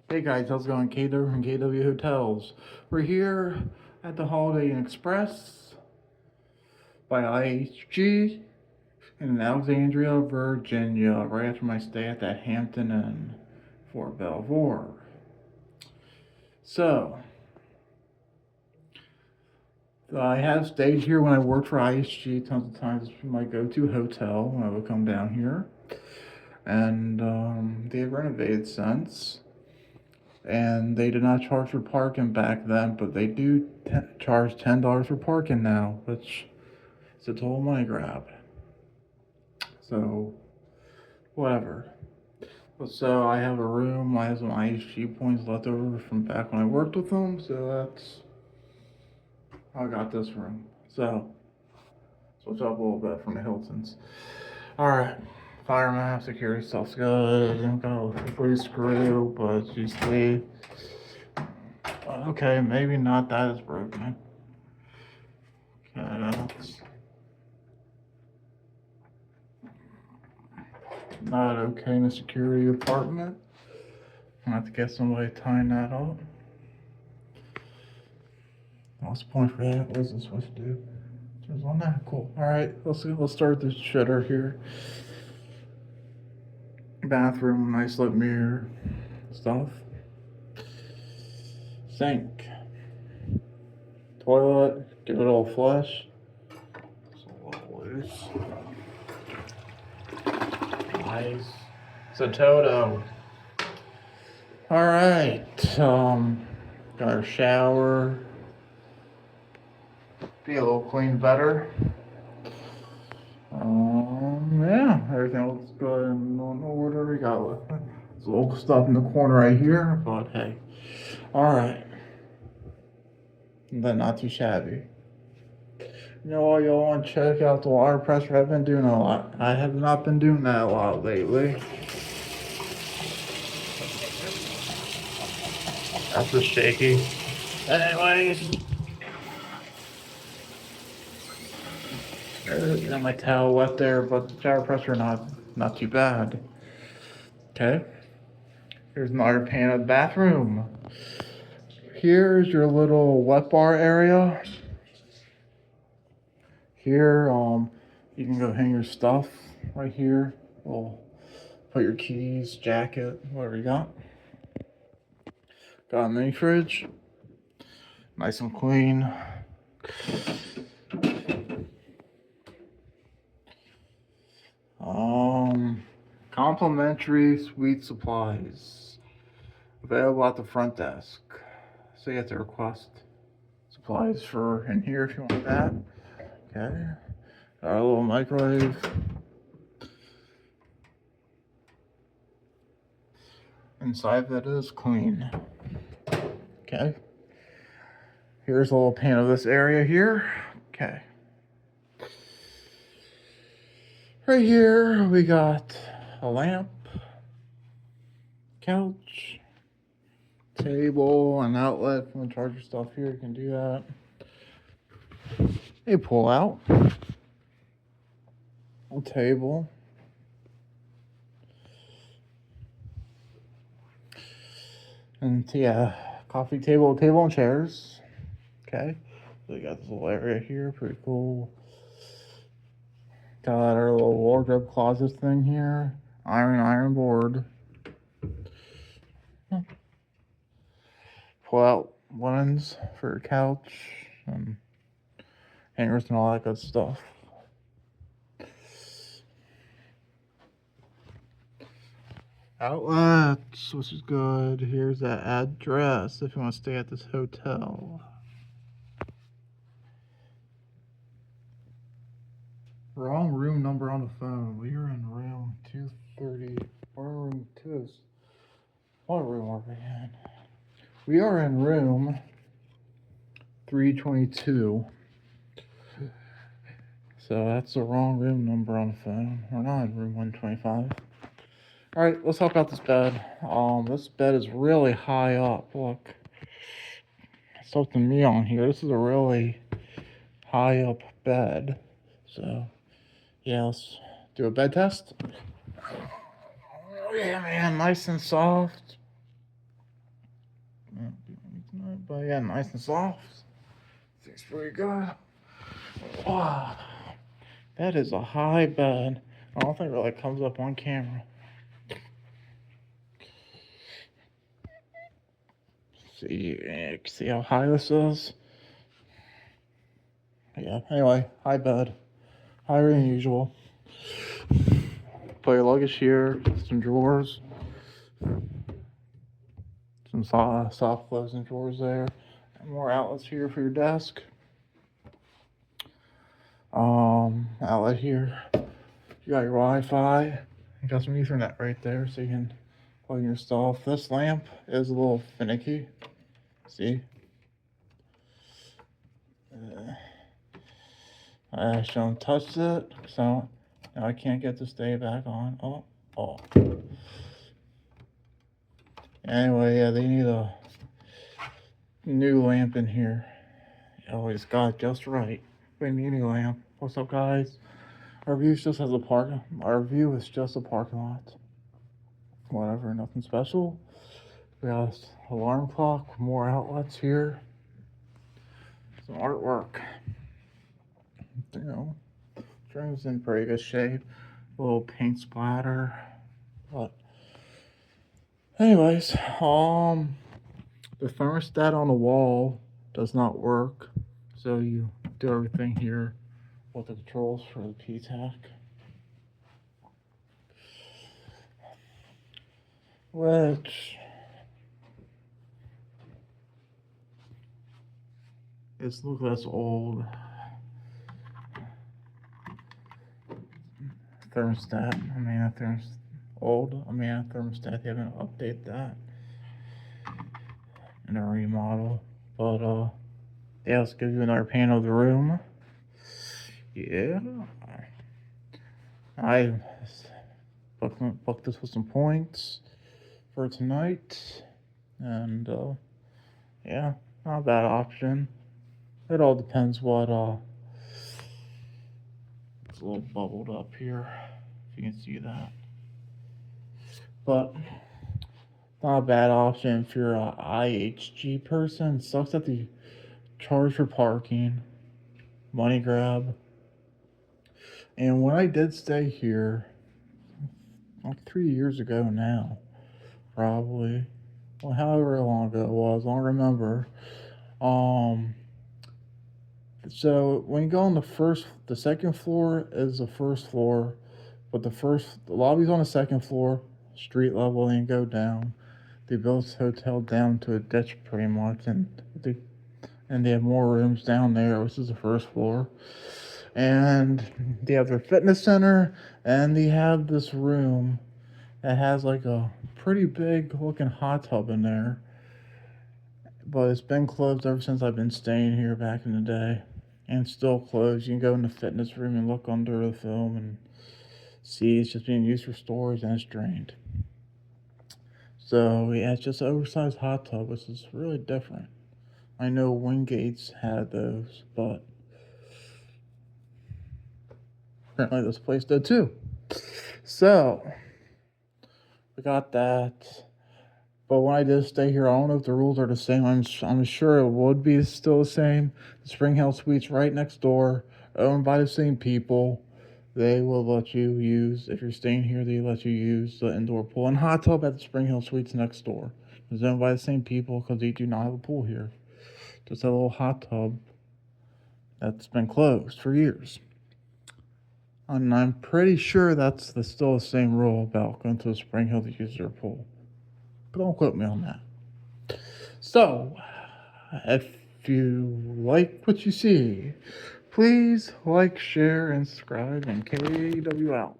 Hey guys, how's it going? KW from KW Hotels. We're here at the Holiday Inn Express by IHG in Alexandria, Virginia, right after my stay at that Hampton Inn for Belvoir. So, I have stayed here when I worked for IHG tons of times. It's my go-to hotel when I would come down here. And they've renovated since. And they did not charge for parking back then, but they do charge $10 for parking now, which is a total money grab. So, whatever. So I have a room. I have some IHG points left over from back when I worked with them. So that's how I got this room. So switch up a little bit from the Hiltons. All right. Fire map, security stuff's good. Don't got a free screw, but you see. Okay, maybe not that is broken. Okay, that's not okay in a security apartment. I have to get somebody tying that up. What's the point for that? What is this supposed to do? Turns on that. Cool. All right, let's start this shitter here. Bathroom, nice lit mirror, stuff. Sink, toilet, give it all flush. It's a little loose. Nice. It's a Toto. All right. Got our shower. Be a little clean better. Yeah, everything looks good and in order. We got some little stuff in the corner right here, but hey. All right. But not too shabby. You know what, y'all want to check out the water pressure? I've been doing a lot. I have not been doing that a lot lately. That's just shaky. Anyways. Got my towel wet there, but the shower pressure not too bad. Okay. Here's another pan of the bathroom. Here's your little wet bar area. Here, you can go hang your stuff right here. Well, put your keys, jacket, whatever you got. Got a mini fridge, nice and clean. Complimentary sweet supplies available at the front desk. So you have to request supplies for in here if you want that. Okay. Got a little microwave. Inside that is clean. Okay. Here's a little pan of this area here. Okay. Right here we got a lamp, couch, table, an outlet from the charger stuff here. You can do that. A pull out, a table, and yeah, coffee table, and chairs. Okay, so we got this little area here, pretty cool. Got our little wardrobe closet thing here, iron board. Pull out linens for your couch and hangers and all that good stuff. Outlets, which is good. Here's that address if you want to stay at this hotel. Wrong room number on the phone. We are in room 230. Or room 2 is. What room are we in? We are in room 322. So that's the wrong room number on the phone. We're not in room 125. All right, let's talk about this bed. This bed is really high up. Look, it's up to me on here. This is a really high up bed. So, yeah, let's do a bed test. Oh, yeah, man, nice and soft. But yeah, nice and soft. Seems pretty good. Wow, that is a high bed. I don't think it really comes up on camera. See how high this is? Yeah, anyway, high bed. Higher than usual. Put your luggage here, some drawers, some soft closing drawers there, and more outlets here for your desk. Outlet here. You got your Wi-Fi. You got some Ethernet right there, so you can plug in your stuff. This lamp is a little finicky. See? I shouldn't touch it, so now I can't get to stay back on. Oh. Anyway, yeah, they need a new lamp in here. You always got it just right. We need a new lamp. What's up, guys? Our view is just a parking lot. Whatever, nothing special. We got alarm clock, more outlets here. Some artwork. You know, room's in pretty good shape. A little paint splatter. But anyways, the thermostat on the wall does not work. So you do everything here with the controls for the P-TAC. Which look that's old thermostat. That thermostat. They haven't updated that in a remodel. But yeah, let's give you another pan of the room. Yeah, I booked this with some points for tonight, and yeah, not a bad option. It all depends what it's a little bubbled up here, if you can see that. But not a bad option if you're a IHG person. It sucks that the charge for parking, money grab. And when I did stay here, like 3 years ago now, probably, well, however long ago it was, I don't remember. So when you go on the second floor is the first floor, but the lobby's on the second floor, street level, and you go down. They built this hotel down to a ditch pretty much, and they have more rooms down there, which is the first floor. And they have their fitness center, and they have this room that has like a pretty big looking hot tub in there. But it's been closed ever since I've been staying here back in the day. And it's still closed. You can go in the fitness room and look under the film and see it's just being used for storage and it's drained. So yeah, it's just an oversized hot tub, which is really different. I know Wingate's had those, but apparently this place did too. So we got that. But when I did stay here, I don't know if the rules are the same. I'm sure it would be still the same. The Spring Hill Suites right next door, owned by the same people. They will let you use, if you're staying here, they let you use the indoor pool and hot tub at the Spring Hill Suites next door. It's owned by the same people because they do not have a pool here. Just a little hot tub that's been closed for years. And I'm pretty sure that's still the same rule about going to the Spring Hill to use their pool. But don't quote me on that. So, if you like what you see, please like, share, and subscribe, and KW out.